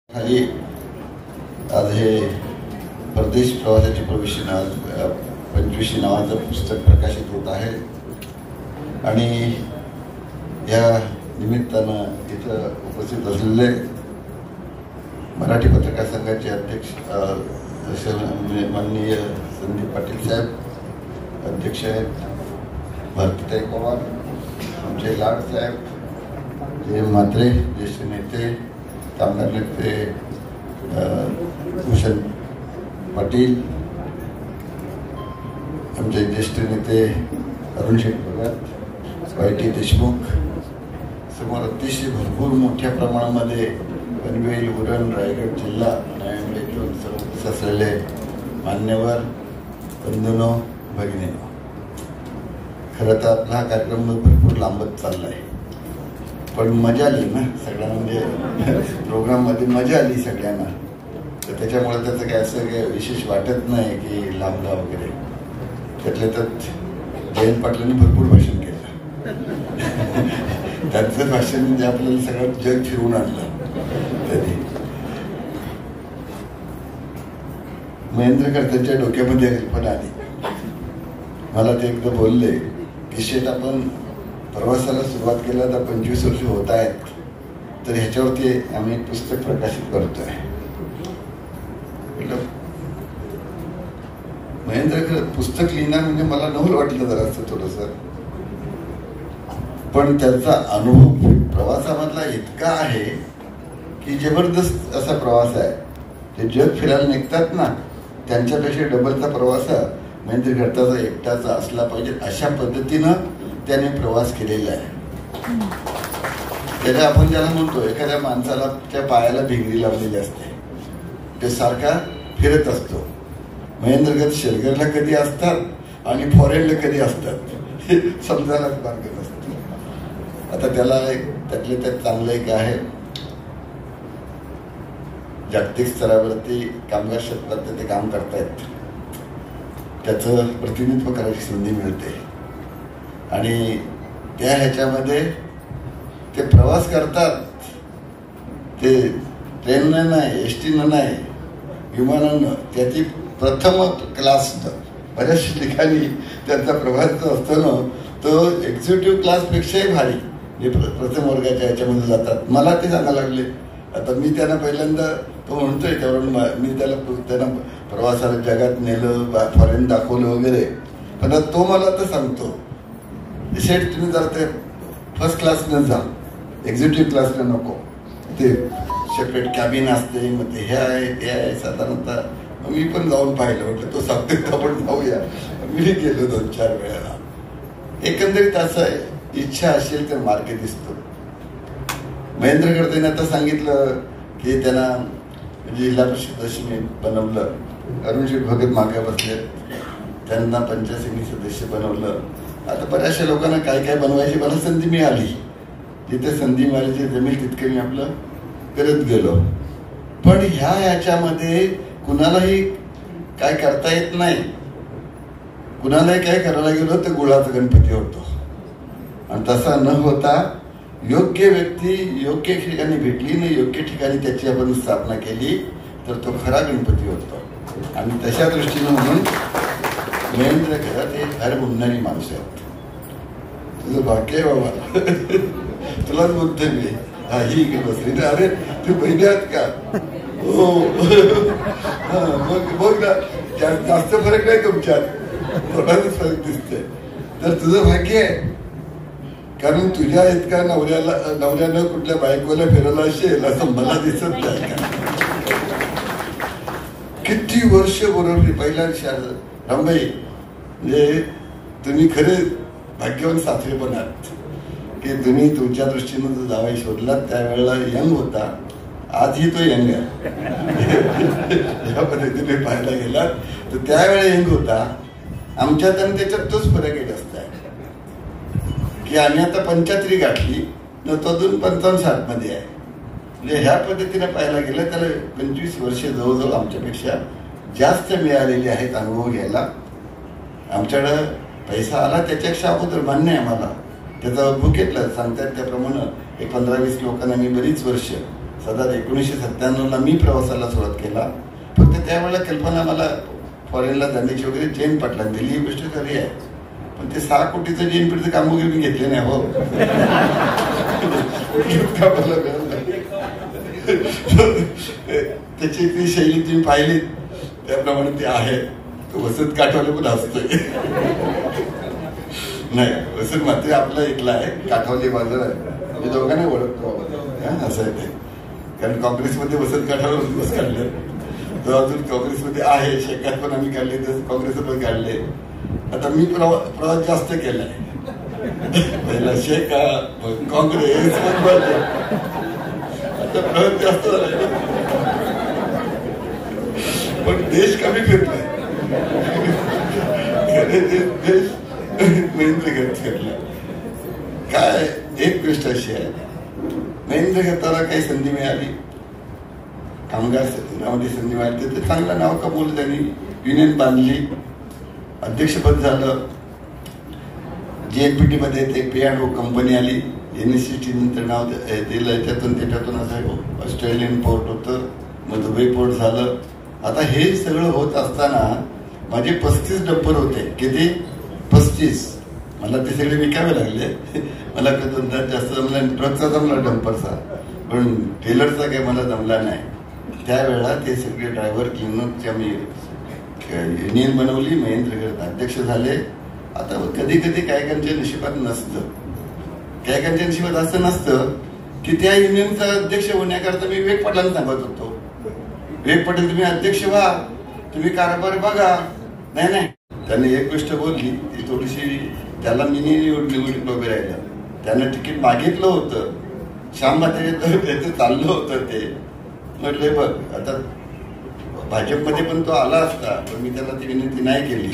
खाली आज हे परदेश प्रवासाची प्रवेशी 25 नावाचं पुस्तक प्रकाशित होत आहे आणि या निमित्तानं इथं उपस्थित असलेले मराठी पत्रकार संघाचे अध्यक्ष माननीय संदीप पाटील साहेब अध्यक्ष आहेत, भारतीताई पवार, आमचे लाड साहेब, जे म्हात्रे ज्येष्ठ नेते, कामगार नेते भूषण पाटील, आमचे ज्येष्ठ नेते अरुण शेठ भगत, वाय.टी. देशमुख, समोर अतिशय भरपूर मोठ्या प्रमाणामध्ये पनवेल, उरण, रायगड जिल्हा आणि सर्व असलेले मान्यवर बंधूंनो, भगिनींनो, खरं तर आपला हा कार्यक्रम भरपूर लांबत चालला आहे, पण मजा आली ना सगळ्यांना, म्हणजे प्रोग्राममध्ये मजा आली सगळ्यांना, तर त्याच्यामुळे त्याचं काय असं काही विशेष वाटत नाही की लांबला वगैरे. त्यातले त्यात जयंत पाटलांनी भरपूर भाषण केलं. त्यांचं भाषण म्हणजे आपल्याला सगळं जग फिरवून आणलं. त्यांनी महेंद्रकर त्यांच्या डोक्यामध्ये कल्पना आली. मला ते एकदा बोलले की शेठ, आपण प्रवासाला सुरुवात केला तर 25 वर्ष होत आहेत, तर ह्याच्यावरती आम्ही एक पुस्तक प्रकाशित करतोय. महेंद्र पुस्तक लिहिणार म्हणजे मला नवल वाटलं जरासं थोडंसं, पण त्यांचा अनुभव प्रवासामधला इतका आहे की जबरदस्त असा प्रवास आहे. जे जग फिरायला निघतात ना, त्यांच्यापेक्षा डबलचा प्रवास महेंद्र घरताचा एकटाचा असला पाहिजे, अशा पद्धतीनं त्याने प्रवास केलेला आहे. त्याला आपण ज्याला म्हणतो, एखाद्या माणसाला त्या पायाला भिंगरी लावलेली असते, ते सारखा फिरत असतो. महेंद्रगत शेलगरला कधी असतात आणि फॉरेनला कधी असतात हे समजायलाच मार्ग नसतो. आता त्याला त्यातले त्यात चांगलं एक आहे, जागतिक स्तरावरती कामगार क्षेत्रात ते काम करतायत, त्याचं प्रतिनिधित्व करायची संधी मिळते आणि त्या ह्याच्यामध्ये ते प्रवास करतात. ते ट्रेननं नाही, एसटीनं नाही, विमानानं, त्याची प्रथम क्लासनं बऱ्याचशा ठिकाणी त्यांचा प्रवास जो असतो ना, तो एक्झिक्युटिव्ह क्लासपेक्षाही भारी जे प्रथम वर्गाच्या ह्याच्यामध्ये जातात. मला ते सांगायला लागले. आता मी त्यांना पहिल्यांदा तो म्हणतोय त्यावरून मी त्यांना प्रवासाला जगात नेलं, फॉरेन दाखवलं वगैरे, पण तो मला तर सांगतो, शेठ तुम्ही जर ते फर्स्ट क्लासनं जा, एक्झिक्युटिव्ह क्लासनं नको, ते सेपरेट कॅबिन असते, मग ते हे आहे ते आहे. साधारणतः मी पण जाऊन पाहिलं, म्हटलं तो सांगतो आपण जाऊया. मी गेलो 2-4 वेळेला. एकंदरीत असं आहे, इच्छा असेल तर मार्ग दिसतो. महेंद्रकर त्यांनी आता सांगितलं की त्यांना जिल्हा परिषद सदस्य बनवलं, अरुण शेठ भगत मागे बसले, त्यांना पंचायत समिती सदस्य बनवलं. आता बऱ्याचशा लोकांना काय काय बनवायची मला संधी मिळाली, जिथे संधी मिळाली जमेल तितके मी आपलं करत गेलो. पण ह्याच्यामध्ये कुणालाही काय करता येत नाही. कुणालाही काय करायला गेलो तर गुळाचा गणपती होतो, आणि तसा न होता योग्य व्यक्ती योग्य ठिकाणी भेटली नाही, योग्य ठिकाणी त्याची आपण स्थापना केली तर तो खरा गणपती होतो. आणि तशा दृष्टीनं म्हणून महेंद्र घरात हे घर बुडणारी माणसं आहेत. तुझं भाग्य आहे बाबा, तुलाच बोलतोय मी. हा ही बसली ना, अरे तू बहिणी आहात का? हो बघ ना, जास्त फरक नाही तुमच्यात, थोडाच फरक दिसतोय. तर तुझं भाग्य आहे, कारण तुझ्या इतका नवऱ्यानं कुठल्या बायकोला फिरवला असेल असं मला दिसत नाही. किती वर्ष बरोबर पहिल्या रामबाई, म्हणजे तुम्ही खरे भाग्यवान सासरे पण आहात की तुम्ही तुमच्या दृष्टीनं जो जावाई शोधला त्यावेळेला यंग होता, आजही तो यंग आहे. या पद्धतीने पाहायला गेला तर त्यावेळेला यंग होता. आमच्यात आणि त्याच्यात तोच फरक येत असता की आम्ही आता 75 गाठली न तो 55-60 मध्ये आहे. म्हणजे ह्या पद्धतीने पाहायला गेलं त्याला 25 वर्ष जवळजवळ आमच्यापेक्षा जास्त मिळालेली आहेत अनुभव घ्यायला. आमच्याकडं पैसा आला त्याच्यापेक्षा अगोदर मान्य आहे मला, त्याचा अनुभव घेतला. सांगतात त्याप्रमाणे एक 15-20 लोकांना मी बरीच वर्ष सतत 1997ला मी प्रवासाला सुरुवात केला. फक्त त्यावेळेला कल्पना मला फॉरेनला जाण्याची वगैरे जैन पाटलांनी दिली, ही गोष्ट खरी आहे. पण ते 6 कोटीचं जैन पीठचं काम वगैरे मी घेतले नाही हो. त्याची ती शैली तुम्ही पाहिली त्याप्रमाणे ती आहे. तो वसंत काठवले पण हसतोय. नाही, वसंत मात्र आपला इथला आहे, काठवली बाजार आहे. मी दोघांना ओळखतो असं आहे ते. कारण काँग्रेसमध्ये वसंत काठवले काढले, तो अजून काँग्रेसमध्ये आहे. शेकात पण आम्ही काढले, तसं काँग्रेसला पण काढले. आता मी प्रवास जास्त केलाय. पहिला शेका, काँग्रेस, आता प्रवास जास्त झाला. पण देश कमी फिरलाय. देश महेंद्र घेत फिरला. काय एक गोष्ट अशी आहे, महेंद्र घेताना काही संधी मिळाली, कामगार नावाची संधी मिळाली, तर चांगलं नाव कमवलं त्यांनी. युनियन बांधली, अध्यक्षपद झालं. JNPT मध्ये ते P&O कंपनी आली. NSCT नंतर नाव दिलं. त्याच्यातून असं ऑस्ट्रेलियन पोर्ट होतं, मग दुबई पोर्ट झालं. आता हे सगळं होत असताना माझे 35 डंपर होते. किती? 35. मला ते सगळे विकावे लागले. मला जास्त जमला ट्रकचा जमला, डंपरचा, पण टेलरचा काही मला जमला नाही. त्यावेळेला ते सगळे ड्रायव्हर क्लिनरची आम्ही युनियन बनवली. महेंद्र अध्यक्ष झाले. आता कधी कधी कायकांच्या नशिबात नसतं, कायकांच्या नशिबात असं नसतं की त्या युनियनचा अध्यक्ष होण्याकरता मी विवेक पाटलांना सांगत होतो, विवेक पाटील तुम्ही अध्यक्ष व्हा, तुम्ही कारभार बघा. नाही, त्याने एक गोष्ट बोलली ती थोडीशी, त्याला मिनी निवडणूक उभे राहिलं. त्यानं तिकीट मागितलं होतं, श्याम त्याचं चाललं होतं ते. म्हटलं बघ, आता भाजपमध्ये पण तो आला असता, पण मी त्याला ती विनंती नाही केली,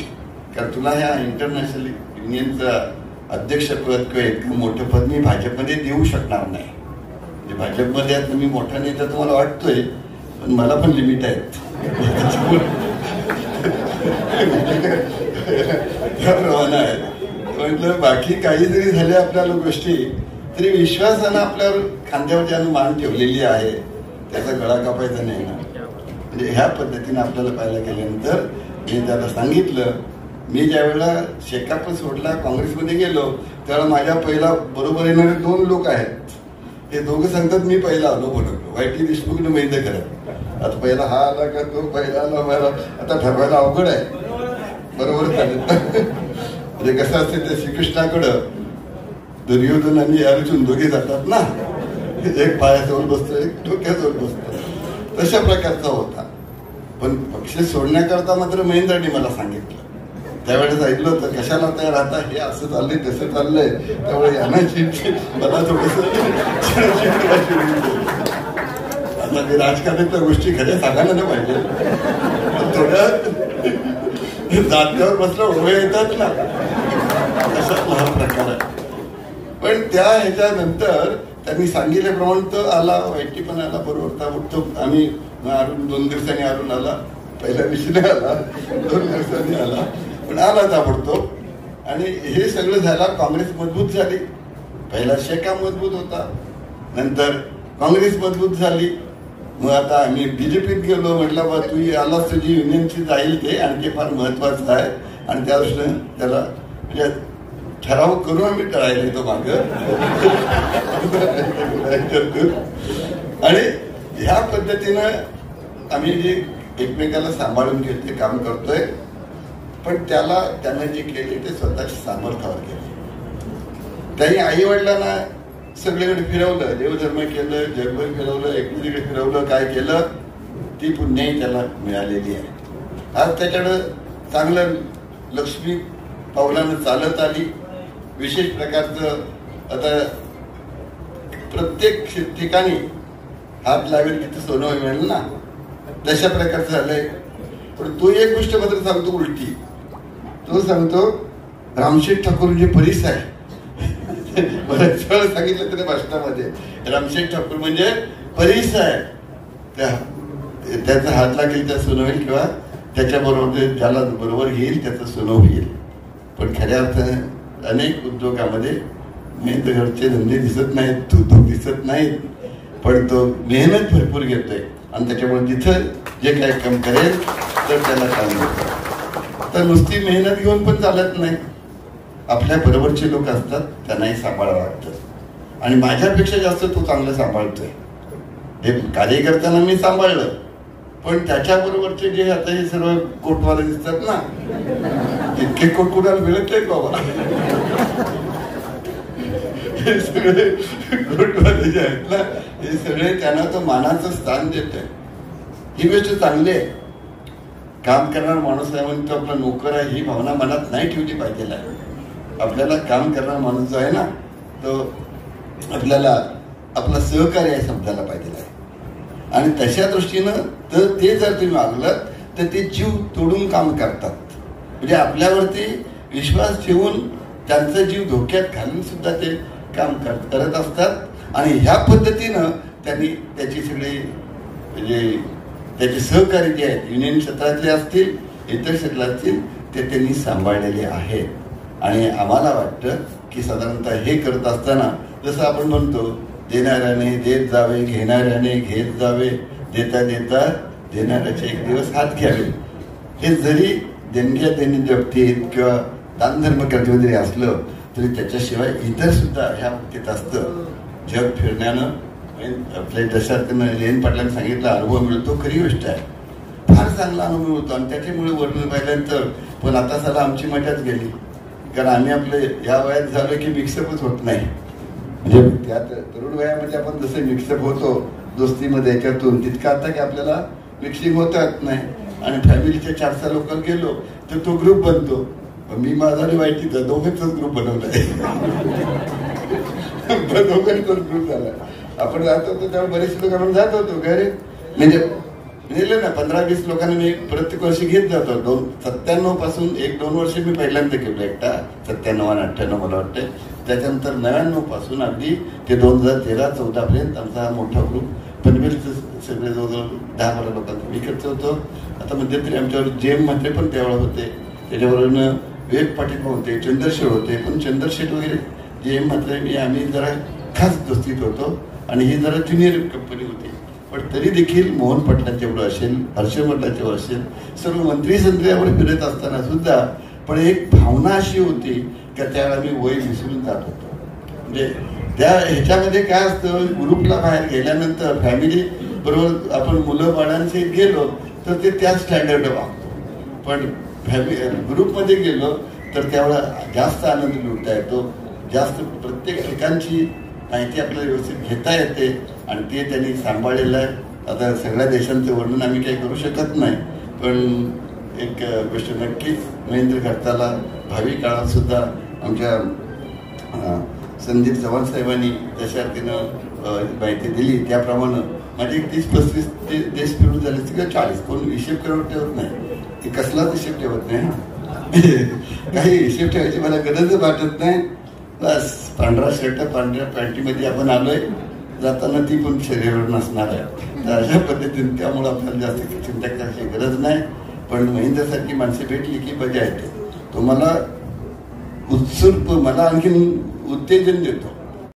कारण तुला ह्या इंटरनॅशनल युनियनचं अध्यक्षपद किंवा इतकं मोठं पद मी भाजपमध्ये देऊ शकणार नाही. म्हणजे भाजपमध्ये आता मी मोठा नेता तुम्हाला वाटतोय, पण मला पण लिमिट आहेत. त्याप्रमाणे आहे. म्हटलं बाकी काही जरी झाल्या आपल्याला गोष्टी, तरी विश्वासानं आपल्यावर खांद्यावर ज्यानं मान ठेवलेली आहे त्याचा गळा कापायचा नाही ना. म्हणजे ह्या पद्धतीने आपल्याला पाहायला गेल्यानंतर मी त्याला सांगितलं, मी ज्या वेळेला शेकाप सोडला, काँग्रेसमध्ये गेलो, त्यावेळेला माझ्या पहिला बरोबर येणारे 2 लोक आहेत. हे दोघं सांगतात मी पहिला आलो म्हणून, वायटी देशमुख न महेंद्र करत. आता पहिला हा आला का तो पहिला आला, मला आता ठरवायला अवघड आहे. बरोबर म्हणजे कसं असते, ते श्रीकृष्णाकडं दुर्योधन आणि अर्जुन दोघे जातात ना, एक पायाजवळ बसतो, एक डोक्याजवळ बसतो, तशा प्रकारचा होता. पण पक्ष सोडण्याकरता मात्र महेंद्रांनी मला सांगितलं. त्यावेळेस ऐकलं होतं, कशाला तयार राहता, हे असं चाललंय तसं चाललंय, त्यामुळे यांना मला थोडस. आता ते राजकारणाच्या गोष्टी खऱ्या सांगायला नाही पाहिजे, थोड्या जात्यावर बसलं उभे येतात ना, असा हा प्रकार आहे. पण त्या ह्याच्यानंतर त्यांनी सांगितल्याप्रमाणे तो आला, वाईटी पण आला, बरोबर ताबडतोब. आम्ही अरुण 2 दिवसांनी अरुण आला, पहिल्या दिवशी नाही आला, 2 दिवसांनी आला, पण आला ताबडतोब. आणि हे सगळं झालं, काँग्रेस मजबूत झाली. पहिला शेका मजबूत होता, नंतर काँग्रेस मजबूत झाली. मग आता आम्ही BJPत गेलो. म्हटलं बा तू आलास, तुझी युनियनची जाईल ते, आणि ते फार महत्वाचं आहे. आणि त्या दृष्टीनं त्याला म्हणजे ठराव करून आम्ही करायला येतो माग. आणि ह्या पद्धतीनं आम्ही जे एकमेकाला सांभाळून घेत ते काम करतोय. पण त्यानं जे केले ते स्वतःच्या सामर्थ्यावर केले. त्यांनी आई वडिलांना सगळीकडे फिरवलं, देवधर्म केलं, जगभर फिरवलं, एकमेकांकडे फिरवलं, काय केलं, ती पुण्याही त्याला मिळालेली आहे. आज त्याच्याकडं चांगलं लक्ष्मी पावलानं चालत आली. विशेष प्रकारचं आता प्रत्येक ठिकाणी हात लावेल तिथे सोनं मिळेल ना, तशा प्रकारचं झालंय. पण तो एक गोष्ट मात्र सांगतो उलटी, तो सांगतो रामशेठ ठाकूर परीस आहे. बऱ्याच वेळा सांगितलं त्याने भाषणामध्ये, रामशेठ ठाकूर म्हणजे परीस आहे. त्याचा हात लागेल त्या सोनं होईल, किंवा त्याच्याबरोबर ज्याला बरोबर घेईल त्याचं सोनं होईल. पण खऱ्या अर्थाने अनेक उद्योगामध्ये मेंदघरचे धंदे दिसत नाहीत, तू दिसत नाहीत. पण तो मेहनत भरपूर घेतोय आणि त्याच्यामुळे तिथं जे काही काम करेल तर त्याला काम देतो. तर नुसती मेहनत घेऊन पण चालत नाही. आपल्या बरोबरचे लोक असतात त्यांनाही सांभाळावं लागतं आणि माझ्यापेक्षा जास्त तो चांगलं सांभाळतोय. हे कार्यकर्त्यांना मी सांभाळलं, पण त्याच्याबरोबरचे जे आता हे सर्व कोटवाले दिसतात ना, इतके कोट कुणाला मिळत नाही बाबा. हे सगळे कोटवाले जे आहेत ना, हे सगळे त्यांना तो मानाचं स्थान देत आहे. ही गोष्ट चांगली आहे. काम करणारा माणूस आहे म्हणून तो आपला नोकर आहे ही भावना मनात नाही ठेवली पाहिजे. आपल्याला काम करणारा माणूस जो आहे ना, तो आपल्याला आपला सहकारी आहे समजायला पाहिजे. आणि तशा दृष्टीनं तर ते जर तुम्ही वागलात तर ते जीव तोडून काम करतात. म्हणजे आपल्यावरती विश्वास ठेवून त्यांचा जीव धोक्यात घालून सुद्धा ते काम करत असतात. आणि ह्या पद्धतीनं त्यांनी त्याची सगळी म्हणजे त्याचे सहकारी जे आहेत, युनियन क्षेत्रातले असतील इतर क्षेत्रात असतील, ते त्यांनी सांभाळलेले आहेत. आणि आम्हाला वाटतं की साधारणतः हे करत असताना जसं आपण म्हणतो, देणाऱ्याने देत जावे, घेणाऱ्याने घेत जावे, देता देता देणाऱ्याचे एक दिवस हात घ्यावे. हे जरी देणग्या देणी बाबतीत किंवा दानधर्म करते जरी असलं तरी त्याच्याशिवाय इतर सुद्धा ह्या बाबतीत असतं. जग फिरण्यानं आपल्या दशार्थानं जयंत पाटलांनी सांगितलं अनुभव मिळतो, खरी गोष्ट आहे. फार चांगला अनुभव मिळतो आणि त्याच्यामुळे वर्णन पाहिल्यानंतर पण आता साला आमची मजाच गेली. कारण आम्ही आपले या वयात झालो की मिक्सअपच होत नाही. म्हणजे त्या तरुण वयामध्ये आपण जसं मिक्सअप होतो दोस्तीमध्ये याच्यातून, तितकं आता की आपल्याला मिक्सिंग होता येत नाही. आणि फॅमिलीच्या 4-6 लोक गेलो तर तो ग्रुप बनतो. मी माझा आणि वाईटीचा दोघांचाच ग्रुप बनवलाय. दोघांचाच ग्रुप झाला. आपण जात होतो तेव्हा बरेचसे लोक आपण जात होतो घरी, म्हणजे नेलं ना 15-20 लोकांना मी प्रत्येक वर्षी घेत जातो. 97 पासून 1-2 वर्ष मी पहिल्यांदा केलं एकटा, 97 आणि 98 मला वाटतं. त्याच्यानंतर 99 पासून अगदी ते 2013-14 पर्यंत आमचा हा मोठा ग्रुप पनवेलचं सगळे जवळजवळ 10-12 लोकांचा विकतचं होतं. आता मध्यंतरी आमच्यावर जेम म्हात्रे पण त्यावेळेला होते, त्याच्यावरून विवेक पाटील होते, चंद्रशेठ होते. पण चंद्रशेठ वगैरे जेम म्हात्रे आम्ही जरा खास दोस्तीत होतो आणि ही जरा ज्युनियर कंपनी होती. पण तरी देखील मोहन पाटलांच्यावर असेल, हर्षवर्धनाच्यावर असेल, सर्व मंत्री संत्र्यावर फिरत असताना सुद्धा पण एक भावना अशी होती की त्यावेळेला मी वय विसरून जात होतो. म्हणजे त्या ह्याच्यामध्ये काय असतं, ग्रुपला बाहेर गेल्यानंतर फॅमिली बरोबर आपण मुलं बाळांचे गेलो तर ते त्या स्टँडर्ड वागतो. पण ग्रुपमध्ये गेलो तर त्यावेळेला जास्त आनंद लुटता येतो, जास्त प्रत्येक ठिकाणची माहिती आपल्याला व्यवस्थित घेता येते आणि ते त्यांनी सांभाळलेलं आहे. आता सगळ्या देशांचं वर्णन आम्ही काही करू शकत नाही, पण एक गोष्ट नक्कीच महेंद्र खडताला भावी काळात सुद्धा आमच्या संदीप चव्हाण साहेबांनी जशा अर्थीनं माहिती दिली त्याप्रमाणे माझे 30-35 देश फिरून झाले किंवा 40, कोण हिशेब ठेवत नाही की कसलाच हिशेब ठेवत नाही. काही हिशेब ठेवायची मला गरजच वाटत नाही. बस पांढरा शर्ट पांढऱ्या पॅन्टीमध्ये आपण आलोय, जाताना ती पण शरीरावर नसणार आहे. तर अशा पद्धतीने त्यामुळे आपल्याला जास्त चिंता करायची गरज नाही. पण महेंद्रसारखी माणसं भेटली की मजा येते. तो मला उत्सुक, मला आणखीन उत्तेजन देतो.